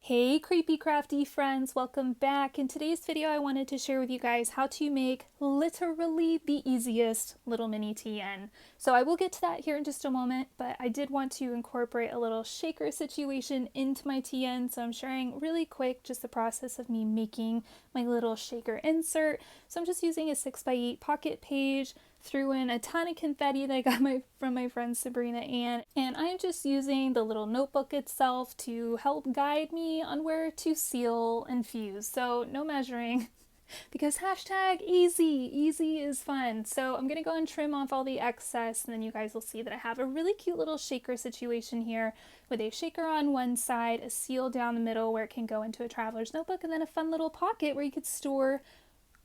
Hey creepy crafty friends, welcome back. In today's video I wanted to share with you guys how to make literally the easiest little mini TN. So I will get to that here in just a moment, but I did want to incorporate a little shaker situation into my TN, so I'm sharing really quick just the process of me making my little shaker insert. So I'm just using a 6x8 pocket page, threw in a ton of confetti that I got from my friend Sabrina Ann, and I'm just using the little notebook itself to help guide me on where to seal and fuse. So no measuring because hashtag easy is fun. So I'm gonna go and trim off all the excess, and then you guys will see that I have a really cute little shaker situation here with a shaker on one side, a seal down the middle where it can go into a traveler's notebook, and then a fun little pocket where you could store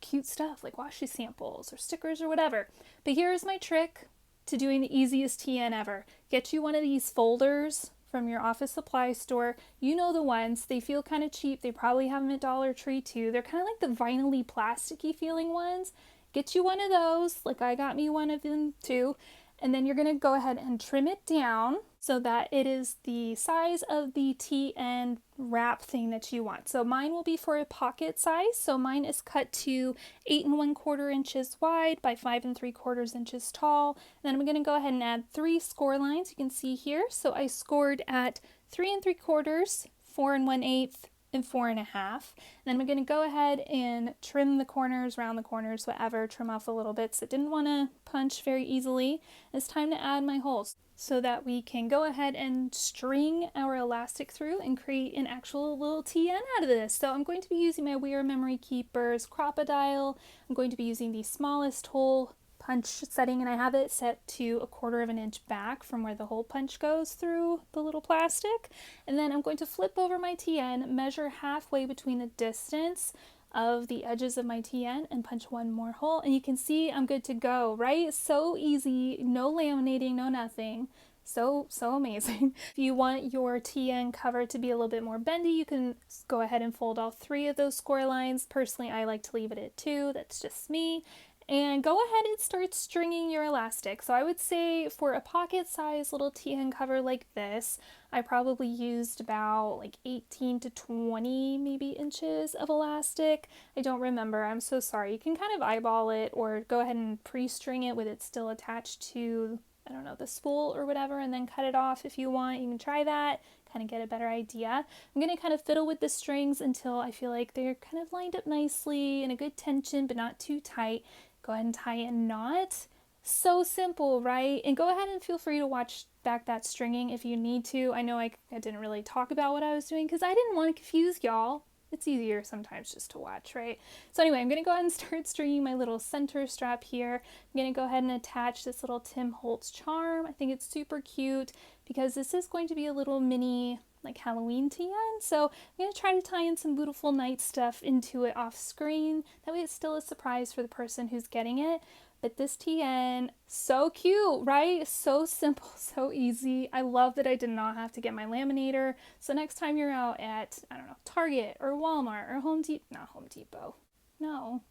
cute stuff like washi samples or stickers or whatever. But here's my trick to doing the easiest TN ever. Get you one of these folders from your office supply store. You know the ones. They feel kind of cheap. They probably have them at Dollar Tree too. They're kind of like the vinyl-y, plasticky feeling ones. Get you one of those, like I got me one of them too. And then you're going to go ahead and trim it down so that it is the size of the TN wrap thing that you want. So mine will be for a pocket size. So mine is cut to 8 1/4 inches wide by 5 3/4 inches tall. And then I'm going to go ahead and add 3 score lines. You can see here. So I scored at 3 3/4, 4 1/8, and 4 1/2. Then I'm going to go ahead and trim the corners, round the corners, whatever, trim off the little bits that didn't want to punch very easily. It's time to add my holes so that we can go ahead and string our elastic through and create an actual little TN out of this. So I'm going to be using my We Are Memory Keepers Crocodile. I'm going to be using the smallest hole punch setting, and I have it set to 1/4 inch back from where the hole punch goes through the little plastic. And then I'm going to flip over my TN, measure halfway between the distance of the edges of my TN, and punch one more hole, and you can see I'm good to go, right? So easy, no laminating, no nothing. So amazing. If you want your TN cover to be a little bit more bendy, you can go ahead and fold all 3 of those score lines. Personally, I like to leave it at 2. That's just me. And go ahead and start stringing your elastic. So I would say for a pocket size little TN cover like this, I probably used about like 18 to 20 maybe inches of elastic. I don't remember, I'm so sorry. You can kind of eyeball it or go ahead and pre-string it with it still attached to, I don't know, the spool or whatever, and then cut it off if you want. You can try that, kind of get a better idea. I'm going to kind of fiddle with the strings until I feel like they're kind of lined up nicely in a good tension but not too tight. Go ahead and tie a knot. So simple, right? And go ahead and feel free to watch back that stringing if you need to. I know I didn't really talk about what I was doing because I didn't want to confuse y'all. It's easier sometimes just to watch, right? So anyway, I'm going to go ahead and start stringing my little center strap here. I'm going to go ahead and attach this little Tim Holtz charm. I think it's super cute because this is going to be a little mini like Halloween TN. So I'm going to try to tie in some beautiful night stuff into it off screen. That way it's still a surprise for the person who's getting it. But this TN, so cute, right? So simple, so easy. I love that I did not have to get my laminator. So next time you're out at, I don't know, Target or Walmart or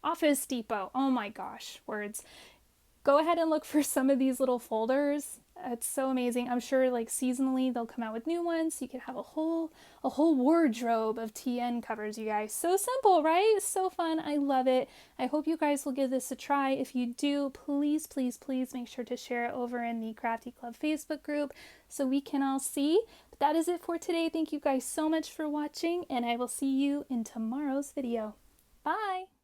Office Depot. Oh my gosh, words. Go ahead and look for some of these little folders. It's so amazing. I'm sure like seasonally they'll come out with new ones. So you could have a whole wardrobe of TN covers, you guys. So simple, right? So fun. I love it. I hope you guys will give this a try. If you do, please make sure to share it over in the Crafty Club Facebook group so we can all see. But that is it for today. Thank you guys so much for watching, and I will see you in tomorrow's video. Bye!